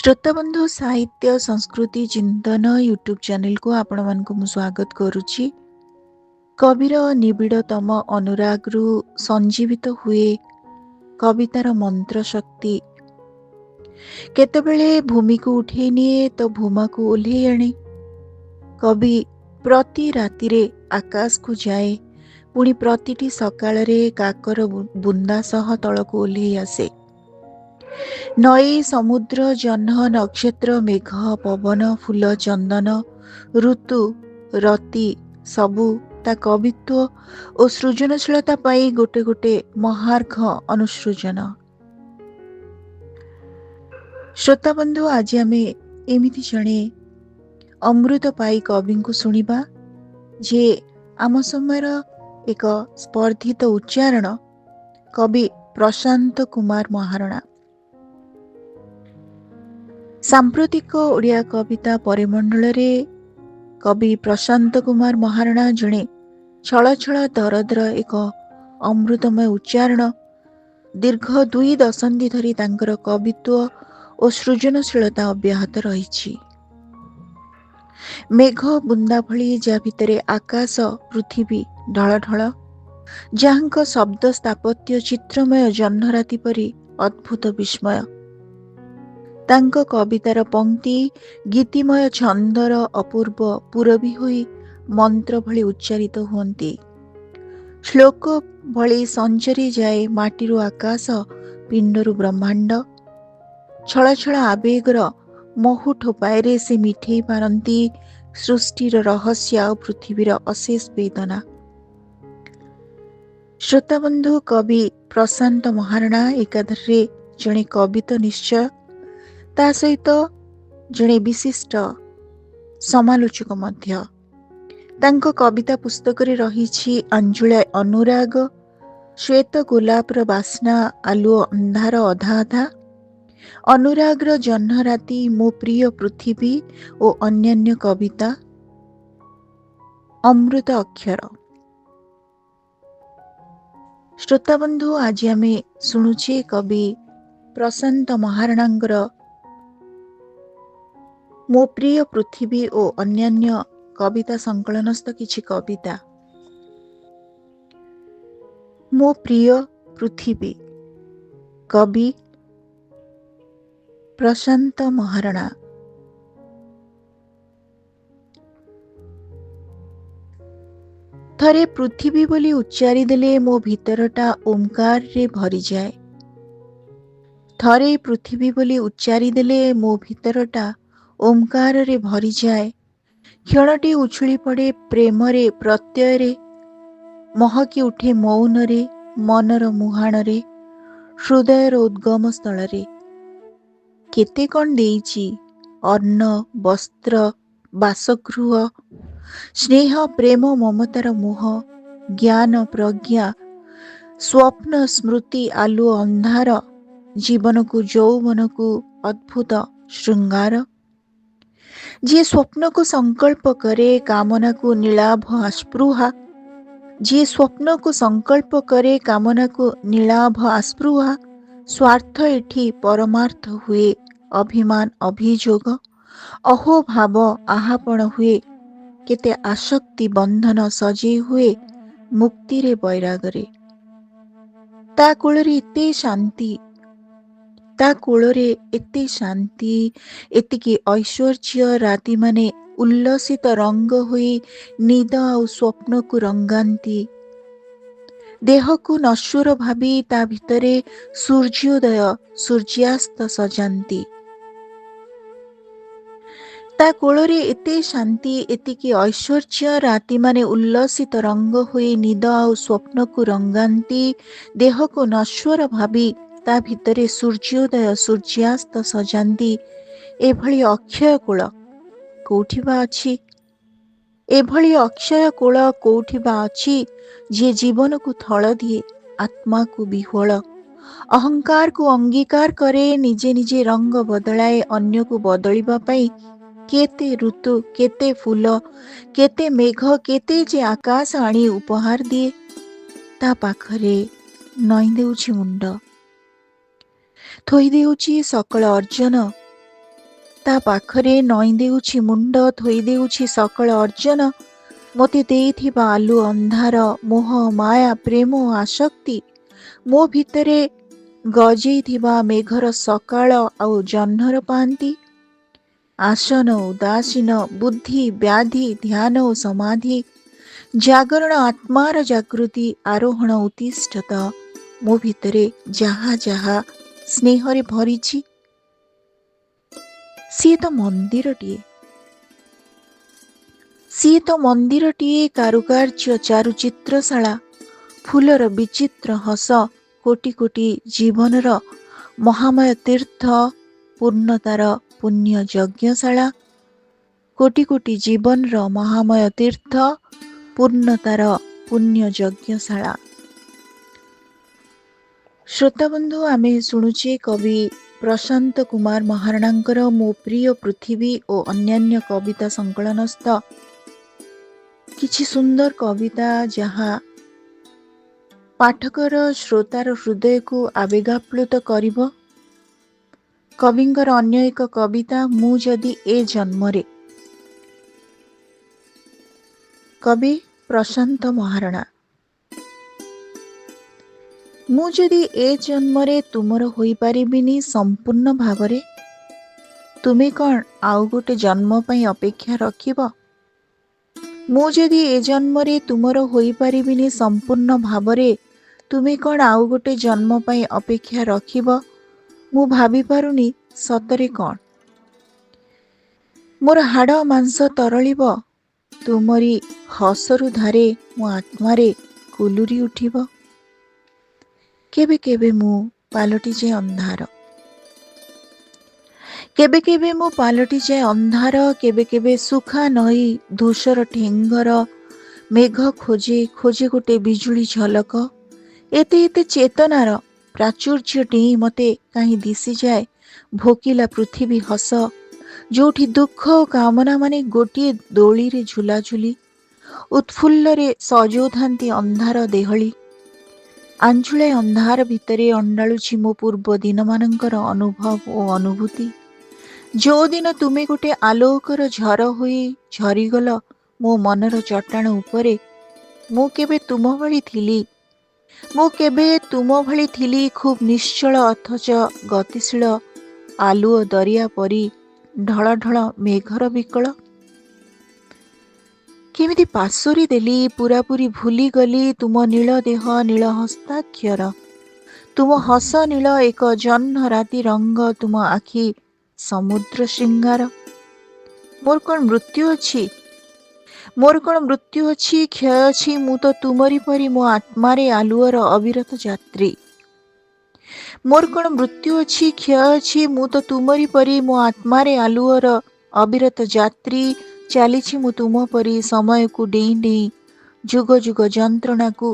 श्रोताबंधु साहित्य संस्कृति चिंतन यूट्यूब चैनल को आपण मानक मु स्वागत करुछि। कविर निबिड़तम अनुराग रु संजीवित हुए कवितार मंत्र शक्ति। केतेबेले भूमि को उठे निए तो भूमा को ओल्हे आणे। कवि प्रति रातिरे आकाश को जाए, पुणी प्रतिटी सकाळरे काकर बुंदा सह तळको ओल्हे आसे। नई समुद्र जह्न नक्षत्र मेघ पवन फूल चंदन ऋतु रति सबु ता कवित्व और सृजनशीलता पाई गोटे गोटे महार्घ अनुसृजन। श्रोता बंधु, आज आमे एमिति जणे अमृत पाई कवि को सुनिबा जे आम समयर एक स्पर्धित उच्चारण कवि प्रशांत कुमार महारणा। सांप्रतिक ओडिया कविता परिमंडल रे कवि प्रशांत कुमार महारणा जणे छल छल दरदर एक अमृतमय उच्चारण। दीर्घ 2 दशंधि धरी तांकर कवित्व और सृजनशीलता अब्याहत रही। मेघ बुंदा भली जा भितरे आकाश पृथ्वी ढळढळ, जाहांक शब्द स्थापत्य चित्रमय जह्नराति परी अद्भुत विस्मय। तांक कवितार पंक्ति गीतिमय छंदर अपूर्व पूरबी होई मंत्र भली उच्चारित हुअन्ति। श्लोक भली संचरी जाए माटीरू आकाश, पिंडरू ब्रह्मांड। छल छल आवेगर महु ठोपाएरे से मिठेई पारती सृष्टिर रहस्य और पृथ्वीर अशेष वेदना। श्रोताबंधु, कवि प्रशांत महारणा एकाधारे जणे कवि तो निश्चय, ता सहित जणे विशिष्ट समालोचक मध्य। तांको कविता पुस्तक रे रहिछि अंजुळा अनुराग, श्वेत गोलापर बास्ना, आलुओ अंधार अधा अधा, अनुरागर जह्न राति, मो प्रिय पृथ्वी और अन्यान्य कविता, अमृत अक्षर। श्रोताबंधु, आज आमे शुणुछे कवि प्रशांत महारणांगर मो प्रिय पृथ्वी और अन्यान्य कविता संकलनस्थ किछि कविता। मो प्रिय पृथ्वी, कवि प्रशांत महारणा। थरे पृथ्वी बोली उच्चारी देले मो भीतरटा ओंकार रे भरी जाए। थरे पृथ्वी बोली उच्चारी देले मो भीतरटा ओंकार रे भरी जाए। क्षणटी उछुली पड़े प्रेम रे प्रत्यय रे, महकी उठे मौन रे, मनर मुहाण रे, हृदयर उद्गम स्थल रे। केते कण देइछि अन्न वस्त्र बासगृह, स्नेह प्रेम ममतार मोह, ज्ञान प्रज्ञा स्वप्न स्मृति, आलुओ अंधार, जीवन को यौवन को अद्भुत श्रृंगार। जे स्वप्न को संकल्प करे कामना को नीलाभ आस्पृहा, जे स्वप्न को संकल्प करे कामना को नीलाभ आस्पृहा, स्वार्थ एठी परमार्थ हुए, अभिमान अभियोग, अहो भाव आहापण हुए, केते आसक्ति बंधन सजे हुए, मुक्ति रे बैरागरे। ता कोलरे एते शांति, ता कोलरे एते शांति, एतिकी ऐश्वर्य राति माने उल्लसित रंग हुई निद और स्वप्न को रंगांती। देह को नश्वर भावी ता भितरे सूर्योदय सूर्यास्त सजांती। ता कोलरे एते शांति, एतिकी ऐश्वर्य राति माने उल्लसित रंग हुई निद और स्वप्न को रंगांती। देह को नश्वर भावी ता भितरे सूर्योदय सूर्यास्त सजांती। एभली अक्षय कूल कोठी बा अछि? एभली अक्षय कूल कोठी बा अछि जे जीवन को थल दिए, आत्मा को विह्वल, अहंकार को अंगीकार करे, निजे निजे रंग बदलाए अन्य को बदलिबा पई। केते ऋतु, केते फूल, केते मेघ, केते जे आकाश आनी उपहार दिए, ता पाखरे नई देउछि मुंड, थोई देउछि सकल अर्जन, ତା ପାଖରେ ନଇଁ ଦେଉଛି ମୁଣ୍ଡ, ଥୋଇ ଦେଉଛି ସକଳ ଅର୍ଜନ। ମୋତେ ଦେଇଥିବା ଆଲୁ ଅନ୍ଧାର, ମୋହ ମାୟା ପ୍ରେମ ଆସକ୍ତି, ମୋ ଭିତରେ ଗଜେଇଥିବା ମେଘର ସକାଳ ଆଉ ଜହ୍ନର ପାନ୍ତି। ଆସନ ଉଦାସୀନ, ବୁଦ୍ଧି ବ୍ୟାଧି, ଧ୍ୟାନ ଓ ସମାଧି, ଜାଗରଣ ଆତ୍ମାର ଜାଗୃତି, ଆରୋହଣ ଉତ୍ତିଷ୍ଠତ। ମୋ ଭିତରେ ଯାହା ଯାହା ସ୍ନେହରେ ଭରିଛି, ସିଏ ତ ମନ୍ଦିରଟିଏ। ସିଏ ତ ମନ୍ଦିରଟିଏ, କାରୁକାର୍ଯ୍ୟ ଚାରୁଚିତ୍ରଶାଳା, ଫୁଲର ବିଚିତ୍ର ହସ, କୋଟି କୋଟି ଜୀବନର ମହାମୟ ତୀର୍ଥ, ପୂର୍ଣ୍ଣତାର ପୁଣ୍ୟ ଯଜ୍ଞଶାଳା, କୋଟି କୋଟି ଜୀବନର ମହାମୟ ତୀର୍ଥ, ପୂର୍ଣ୍ଣତାର ପୁଣ୍ୟ ଯଜ୍ଞଶାଳା। ଶ୍ରୋତାବନ୍ଧୁ, ଆମେ ଶୁଣୁଛେ କବି ପ୍ରଶାନ୍ତ କୁମାର ମହାରଣାଙ୍କର ମୋ ପ୍ରିୟ ପୃଥିବୀ ଓ ଅନ୍ୟାନ୍ୟ କବିତା ସଂକଳନସ୍ଥ କିଛି ସୁନ୍ଦର କବିତା, ଯାହା ପାଠକର ଶ୍ରୋତାର ହୃଦୟକୁ ଆବେଗାପ୍ଲୁତ କରିବ। କବିଙ୍କର ଅନ୍ୟ ଏକ କବିତା, ମୁଁ ଯଦି ଏ ଜନ୍ମରେ। କବି ପ୍ରଶାନ୍ତ ମହାରଣା। ମୁଁ ଯଦି ଏ ଜନ୍ମରେ ତୁମର ହୋଇପାରିବିନି ସମ୍ପୂର୍ଣ୍ଣ ଭାବରେ, ତୁମେ କ'ଣ ଆଉ ଗୋଟେ ଜନ୍ମ ପାଇଁ ଅପେକ୍ଷା ରଖିବ? ମୁଁ ଯଦି ଏ ଜନ୍ମରେ ତୁମର ହୋଇପାରିବିନି ସମ୍ପୂର୍ଣ୍ଣ ଭାବରେ, ତୁମେ କ'ଣ ଆଉ ଗୋଟେ ଜନ୍ମ ପାଇଁ ଅପେକ୍ଷା ରଖିବ? ମୁଁ ଭାବିପାରୁନି ସତରେ କ'ଣ ମୋର ହାଡ଼ ମାଂସ ତରଳିବ, ତୁମରି ହସରୁ ଧାରେ ମୋ ଆତ୍ମାରେ କୁଲୁରି ଉଠିବ। କେବେ କେବେ ମୁଁ ପାଲଟିଯାଏ ଅନ୍ଧାର, କେବେ କେବେ ମୁଁ ପାଲଟିଯାଏ ଅନ୍ଧାର, କେବେ କେବେ ସୁଖା ନଈ ଧୂସର ଠେଙ୍ଗର, ମେଘ ଖୋଜେ ଖୋଜେ ଗୋଟେ ବିଜୁଳି ଝଲକ। ଏତେ ଏତେ ଚେତନାର ପ୍ରାଚୁର୍ଯ୍ୟ ଡେଇଁ ମୋତେ କାହିଁ ଦିଶିଯାଏ ଭୋକିଲା ପୃଥିବୀ ହସ, ଯୋଉଠି ଦୁଃଖ ଓ କାମନା ମାନେ ଗୋଟିଏ ଦୋଳିରେ ଝୁଲାଝୁଲି, ଉତ୍ଫୁଲ୍ଲରେ ସଜଉଥାନ୍ତି ଅନ୍ଧାର ଦେହଳି। ଆଞ୍ଜୁଳେ ଅନ୍ଧାର ଭିତରେ ଅଣ୍ଡାଳୁଛି ମୋ ପୂର୍ବ ଦିନମାନଙ୍କର ଅନୁଭବ ଓ ଅନୁଭୂତି। ଯୋଉଦିନ ତୁମେ ଗୋଟେ ଆଲୋକର ଝର ହୋଇ ଝରିଗଲ ମୋ ମନର ଚଟାଣ ଉପରେ, ମୁଁ କେବେ ତୁମ ଭଳି ଥିଲି, ମୁଁ କେବେ ତୁମ ଭଳି ଥିଲି, ଖୁବ୍ ନିଶ୍ଚଳ ଅଥଚ ଗତିଶୀଳ ଆଲୁଅ ଦରିଆ ପରି, ଢଳ ଢଳ ମେଘର ବିକଳ। କେମିତି ପାଶୋରି ଦେଲି, ପୁରାପୁରି ଭୁଲିଗଲି ତୁମ ନୀଳ ଦେହ, ନୀଳ ହସ୍ତାକ୍ଷର, ତୁମ ହସ ନୀଳ ଏକ ଜହ୍ନ ରାତି ରଙ୍ଗ, ତୁମ ଆଖି ସମୁଦ୍ର ଶୃଙ୍ଗାର। ମୋର କ'ଣ ମୃତ୍ୟୁ ଅଛି? ମୋର କ'ଣ ମୃତ୍ୟୁ ଅଛି, କ୍ଷୟ ଅଛି? ମୁଁ ତ ତୁମରି ପରି ମୋ ଆତ୍ମାରେ ଆଲୁଅର ଅବିରତ ଯାତ୍ରୀ। ମୋର କ'ଣ ମୃତ୍ୟୁ ଅଛି, କ୍ଷୟ ଅଛି? ମୁଁ ତ ତୁମରି ପରି ମୋ ଆତ୍ମାରେ ଆଲୁଅର ଅବିରତ ଯାତ୍ରୀ। ଚାଲିଛି ମୁଁ ତୁମ ପରି ସମୟକୁ ଡେଇଁ ଡେଇଁ, ଯୁଗ ଯୁଗ ଯନ୍ତ୍ରଣାକୁ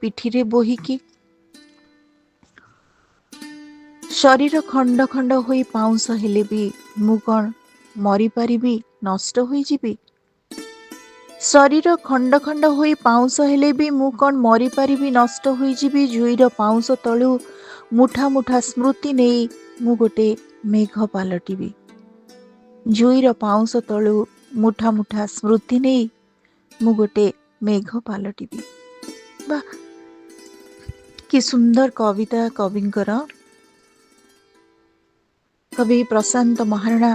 ପିଠିରେ ବୋହିକି। ଶରୀର ଖଣ୍ଡ ଖଣ୍ଡ ହୋଇ ପାଉଁଶ ହେଲେ ବି ମୁଁ କ'ଣ ମରିପାରିବି, ନଷ୍ଟ ହୋଇଯିବି? ଶରୀର ଖଣ୍ଡ ଖଣ୍ଡ ହୋଇ ପାଉଁଶ ହେଲେ ବି ମୁଁ କ'ଣ ମରିପାରିବି, ନଷ୍ଟ ହୋଇଯିବି? ଜୁଇର ପାଉଁଶ ତଳୁ ମୁଠା ମୁଠା ସ୍ମୃତି ନେଇ ମୁଁ ଗୋଟେ ମେଘ ପାଲଟିବି। ଜୁଇର ପାଉଁଶ ତଳୁ ମୁଠା ମୁଠା ସ୍ମୃତି ନେଇ ମୁଁ ଗୋଟେ ମେଘ ପାଲଟିବି। ବା, କି ସୁନ୍ଦର କବିତା କବିଙ୍କର। କବି ପ୍ରଶାନ୍ତ ମହାରଣା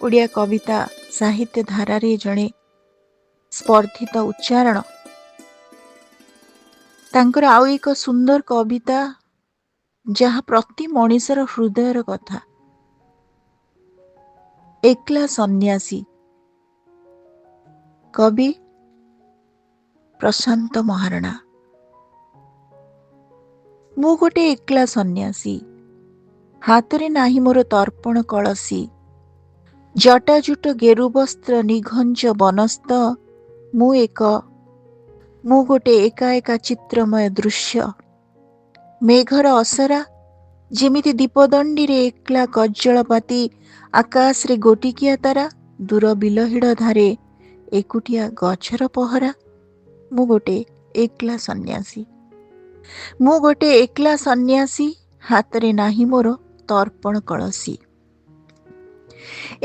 ଓଡ଼ିଆ କବିତା ସାହିତ୍ୟ ଧାରାରେ ଜଣେ ସ୍ପର୍ଦ୍ଧିତ ଉଚ୍ଚାରଣ। ତାଙ୍କର ଆଉ ଏକ ସୁନ୍ଦର କବିତା, ଯାହା ପ୍ରତି ମଣିଷର ହୃଦୟର କଥା, ଏକଲା ସନ୍ନ୍ୟାସୀ। କବି ପ୍ରଶାନ୍ତ ମହାରଣା। ମୁଁ ଗୋଟେ ଏକଲା ସନ୍ନ୍ୟାସୀ, ହାତରେ ନାହିଁ ମୋର ତର୍ପଣ କଳସୀ, ଜଟାଜୁଟ ଗେରୁ ବସ୍ତ୍ର ନିଘଞ୍ଚ ବନସ୍ତ, ମୁଁ ଗୋଟେ ଏକା ଏକା ଚିତ୍ରମୟ ଦୃଶ୍ୟ। ମେଘର ଅସରା ଯେମିତି ଦୀପଦଣ୍ଡିରେ ଏକଲା କଜ୍ଜଳପାତି, ଆକାଶରେ ଗୋଟିକିଆ ତାରା, ଦୂର ବିଲହିଡ଼ ଧାରେ ଏକୁଟିଆ ଗଛର ପହରା। ମୁଁ ଗୋଟେ ଏକଲା ସନ୍ନ୍ୟାସୀ, ମୁଁ ଗୋଟେ ଏକଲା ସନ୍ନ୍ୟାସୀ, ହାତରେ ନାହିଁ ମୋର ତର୍ପଣ କଳସୀ,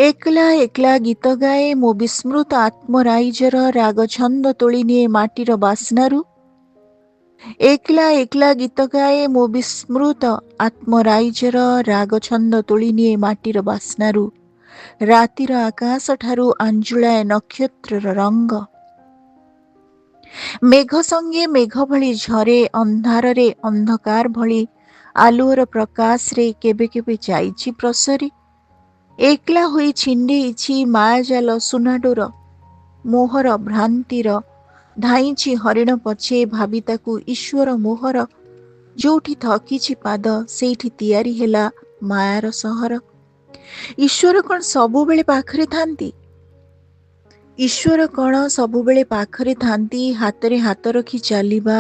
ଏକଲା ଏକଲା ଗୀତ ଗାଏ ମୋ ବିସ୍ମୃତ ଆତ୍ମରାଇଜର ରାଗ ଛନ୍ଦ ତୋଳି ନିଏ ମାଟିର ବାସ୍ନାରୁ। ଏକଲା ଏକଲା ଗୀତ ଗାଏ ମୋ ବିସ୍ମୃତ ଆତ୍ମରାଇଜର ରାଗ ଛନ୍ଦ ତୋଳି ନିଏ ମାଟିର ବାସ୍ନାରୁ। ରାତିର ଆକାଶ ଠାରୁ ଆଞ୍ଜୁଳାଏ ନକ୍ଷତ୍ରର ରଙ୍ଗ। ମେଘ ସଙ୍ଗେ ମେଘ ଭଳି ଝରେ ଅନ୍ଧାରରେ ଅନ୍ଧକାର ଭଳି ଆଲୁଅର ପ୍ରକାଶରେ କେବେ କେବେ ଯାଇଛି ପ୍ରସରି। ଏକଲା ହୋଇ ଛିଣ୍ଡେଇଛି ମାୟାଜାଲ ସୁନାଡୋର ମୋହର ଭ୍ରାନ୍ତିର। ଧାଇଁଛି ହରିଣ ପଛେ ଭାବି ତାକୁ ଈଶ୍ୱର ମୋହର। ଯୋଉଠି ଥକିଛି ପାଦ ସେଇଠି ତିଆରି ହେଲା ମାୟାର ସହର। ଈଶ୍ୱର କଣ ସବୁବେଳେ ପାଖରେ ଥାନ୍ତି? ଈଶ୍ୱର କଣ ସବୁବେଳେ ପାଖରେ ଥାନ୍ତି? ହାତରେ ହାତ ରଖି ଚାଲିବା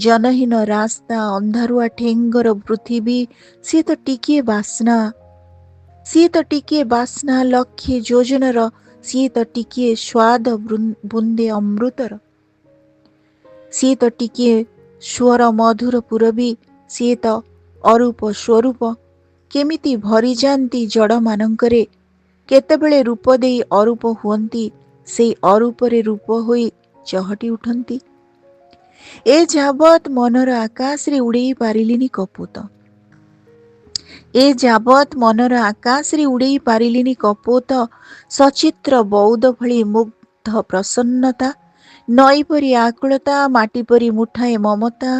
ଜନହୀନ ରାସ୍ତା ଅନ୍ଧାରୁଆ ଠେଙ୍ଗର ପୃଥିବୀ। ସିଏ ତ ଟିକିଏ ବାସ୍ନା, ସିଏ ତ ଟିକିଏ ବାସ୍ନା ଲକ୍ଷେ ଯୋଜନର। ସିଏ ତ ଟିକିଏ ସ୍ୱାଦ ବୁନ୍ଦେ ଅମୃତର। ସିଏ ତ ଟିକିଏ ସ୍ୱର ମଧୁର ପୁରବୀ। ସିଏ ତ ଅରୂପ ସ୍ୱରୂପ। କେମିତି ଭରିଯାଆନ୍ତି ଜଡ଼ମାନଙ୍କରେ। କେତେବେଳେ ରୂପ ଦେଇ ଅରୂପ ହୁଅନ୍ତି। ସେଇ ଅରୂପରେ ରୂପ ହୋଇ ଚହଟି ଉଠନ୍ତି। ଏ ଯାବତ୍ ମନର ଆକାଶରେ ଉଡ଼େଇ ପାରିଲିନି କପୋତ। ଏ ଯାବତ୍ ମନର ଆକାଶରେ ଉଡ଼େଇ ପାରିଲିନି କପୋତ। ସଚିତ୍ର ବଉଦ ଭଳି ମୁଗ୍ଧ ପ୍ରସନ୍ନତା। ନଈ ପରି ଆକୁଳତା ମାଟି ପରି ମୁଠାଏ ମମତା।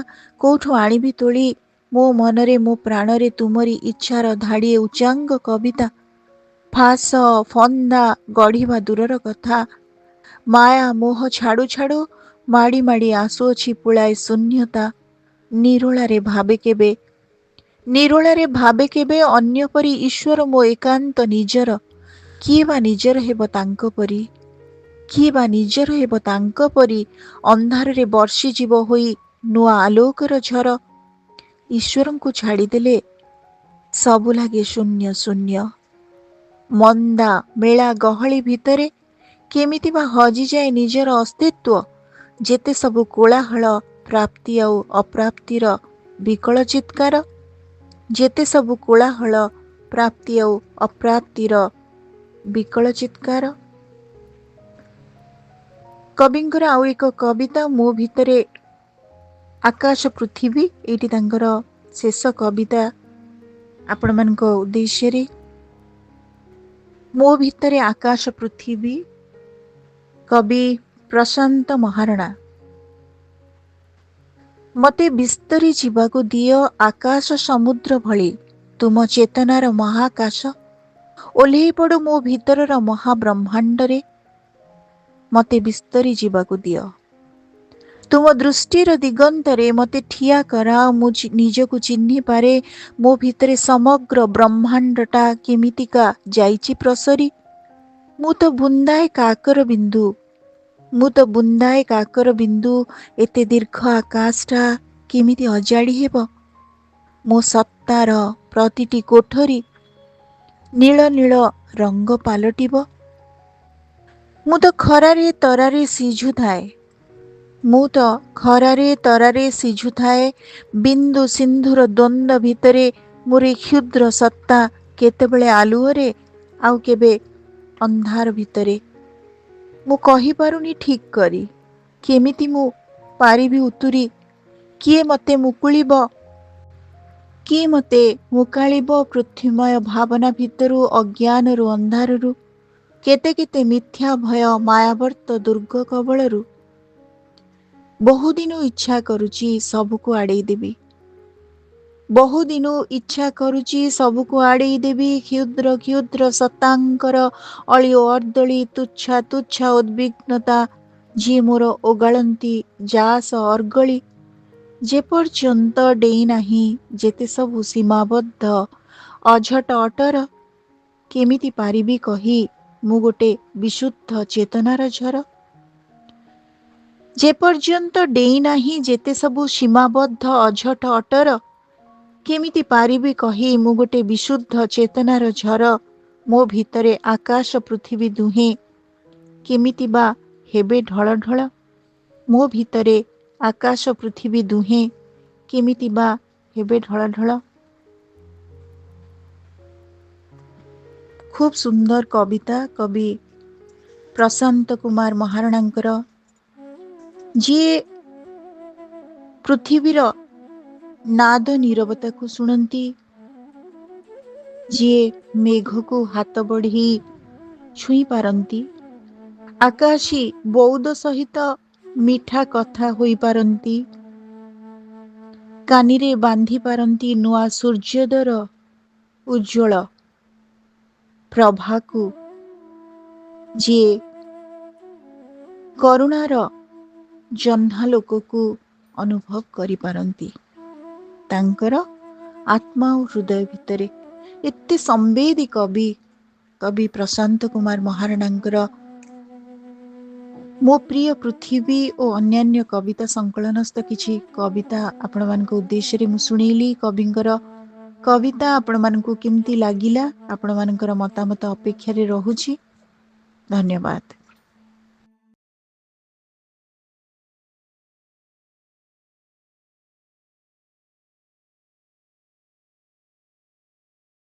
କୋଉଠୁ ଆଣିବି ତୋଳି ମୋ ମନରେ ମୋ ପ୍ରାଣରେ ତୁମରି ଇଚ୍ଛାର ଧାଡ଼ିଏ ଉଚ୍ଚାଙ୍ଗ କବିତା। ଫାସ ଫନ୍ଦା ଗଢ଼ିବା ଦୂରର କଥା। ମାୟା ମୋହ ଛାଡ଼ୁ ଛାଡ଼ୁ ମାଡ଼ି ମାଡ଼ି ଆସୁଅଛି ପୁଳାଏ ଶୂନ୍ୟତା। ନିରୋଳାରେ ଭାବେ କେବେ ଅନ୍ୟ ପରି ଈଶ୍ୱର ମୋ ଏକାନ୍ତ ନିଜର। କିଏ ବା ନିଜର ହେବ ତାଙ୍କ ପରି? କିଏ ବା ନିଜର ହେବ ତାଙ୍କ ପରି? ଅନ୍ଧାରରେ ବର୍ଷିଯିବ ହୋଇ ନୂଆ ଆଲୋକର ଝର। ଈଶ୍ୱରଙ୍କୁ ଛାଡ଼ିଦେଲେ ସବୁ ଲାଗେ ଶୂନ୍ୟ ଶୂନ୍ୟ। ମନ୍ଦା ମେଳା ଗହଳି ଭିତରେ କେମିତି ବା ହଜିଯାଏ ନିଜର ଅସ୍ତିତ୍ୱ। ଯେତେ ସବୁ କୋଳାହଳ ପ୍ରାପ୍ତି ଆଉ ଅପ୍ରାପ୍ତିର ବିକଳ ଚିତ୍କାର। ଯେତେ ସବୁ କୋଳାହଳ ପ୍ରାପ୍ତି ଆଉ ଅପ୍ରାପ୍ତିର ବିକଳ ଚିତ୍କାର। କବିଙ୍କର ଆଉ ଏକ କବିତା ମୋ ଭିତରେ ଆକାଶ ପୃଥିବୀ। ଏଇଠି ତାଙ୍କର ଶେଷ କବିତା ଆପଣମାନଙ୍କ ଉଦ୍ଦେଶ୍ୟରେ। ମୋ ଭିତରେ ଆକାଶ ପୃଥିବୀ, କବି ପ୍ରଶାନ୍ତ ମହାରଣା। ମତେ ବିସ୍ତରି ଯିବାକୁ ଦିଅ ଆକାଶ ସମୁଦ୍ର ଭଳି ତୁମ ଚେତନାର ମହାକାଶ। ଓହ୍ଲେଇ ପଡ଼ୁ ମୋ ଭିତରର ମହାବ୍ରହ୍ମାଣ୍ଡରେ। ମତେ ବିସ୍ତରି ଯିବାକୁ ଦିଅ ତୁମ ଦୃଷ୍ଟିର ଦିଗନ୍ତରେ। ମତେ ଠିଆ କରାଅ ମୁଁ ନିଜକୁ ଚିହ୍ନି ପାରେ। ମୋ ଭିତରେ ସମଗ୍ର ବ୍ରହ୍ମାଣ୍ଡଟା କେମିତିକା ଯାଇଛି ପ୍ରସରି। ମୁଁ ତ ବୁନ୍ଦାଏ କାକର ବିନ୍ଦୁ, ମୁଁ ତ ବୁନ୍ଦାଏ କାକର ବିନ୍ଦୁ। ଏତେ ଦୀର୍ଘ ଆକାଶଟା କେମିତି ଅଜାଡ଼ି ହେବ? ମୋ ସତ୍ତାର ପ୍ରତିଟି କୋଠରୀ ନୀଳ ନୀଳ ରଙ୍ଗ ପାଲଟିବ। ମୁଁ ତ ଖରାରେ ତରାରେ ସିଝୁଥାଏ, ମୁଁ ତ ଖରାରେ ତରାରେ ସିଝୁଥାଏ। ବିନ୍ଦୁ ସିନ୍ଧୁର ଦ୍ୱନ୍ଦ୍ୱ ଭିତରେ ମୋର ଏ କ୍ଷୁଦ୍ର ସତ୍ତା କେତେବେଳେ ଆଲୁଅରେ ଆଉ କେବେ ଅନ୍ଧାର ଭିତରେ। ମୁଁ କହିପାରୁନି ଠିକ୍ କରି କେମିତି ମୁଁ ପାରିବି ଉତୁରି। କିଏ ମତେ ମୁକୁଳିବ, କିଏ ମତେ ମୁକାଳିବ ପୃଥ୍ୱୀମୟ ଭାବନା ଭିତରୁ, ଅଜ୍ଞାନରୁ ଅନ୍ଧାରରୁ। କେତେ କେତେ ମିଥ୍ୟା ଭୟ ମାୟାବର୍ତ୍ତ ଦୁର୍ଗ କବଳରୁ। ବହୁଦିନୁ ଇଚ୍ଛା କରୁଛି ସବୁକୁ ଆଡ଼େଇ ଦେବି, ବହୁଦିନୁ ଇଚ୍ଛା କରୁଛି ସବୁକୁ ଆଡ଼େଇ ଦେବି। କ୍ଷୁଦ୍ର କ୍ଷୁଦ୍ର ସତ୍ତାଙ୍କର ଅଳି ଓ ଅର୍ଦ୍ଦଳି, ତୁଚ୍ଛା ତୁଚ୍ଛା ଉଦ୍ବିଗ୍ନତା ଯିଏ ମୋର ଓଗାଳନ୍ତି ଯାସ ଅର୍ଗଳି। ଯେପର୍ଯ୍ୟନ୍ତ ଡେଇଁନାହିଁ ଯେତେ ସବୁ ସୀମାବଦ୍ଧ ଅଝଟ ଅଟର। କେମିତି ପାରିବି କହି ମୁଁ ଗୋଟେ ବିଶୁଦ୍ଧ ଚେତନାର ଝର। ଯେପର୍ଯ୍ୟନ୍ତ ଡେଇଁନାହିଁ ଯେତେ ସବୁ ସୀମାବଦ୍ଧ ଅଝଟ ଅଟର। କେମିତି ପାରିବି କହି ମୁଁ ଗୋଟେ ବିଶୁଦ୍ଧ ଚେତନାର ଝର। ମୋ ଭିତରେ ଆକାଶ ପୃଥିବୀ ଦୁହେଁ କେମିତି ବା ହେବେ ଢଳ ଢଳ। ମୋ ଭିତରେ ଆକାଶ ପୃଥିବୀ ଦୁହେଁ କେମିତି ବା ହେବେ ଢଳ ଢଳ। खूब सुंदर कविता कवि प्रशांत कुमार महाराणांकर, जी पृथ्वीर नाद नीरवता को शुणती, जी मेघ को हाथ बढ़ी छुई पारती, आकाशी बौद्ध सहित मिठा कथा होई पारती, कानिरे बांधी पारती नुआ सूर्योदयर उज्ज्वल प्रभा को, जी करुणार जह्नालोक को अनुभव करि पारती। तांकर आत्मा और हृदय भितरे एते संवेदी कवि कवि प्रशांत कुमार महाराणांकर मो प्रिय पृथ्वी और अन्यान्य कविता संकलनस्थ किछि कविता आपण मानक उद्देश्य रे मु सुणीली। कविंकर कविता आपण मानकु केमती लागिला, आपण मानकर मतामत अपेक्षा रे रहुछि। धन्यवाद।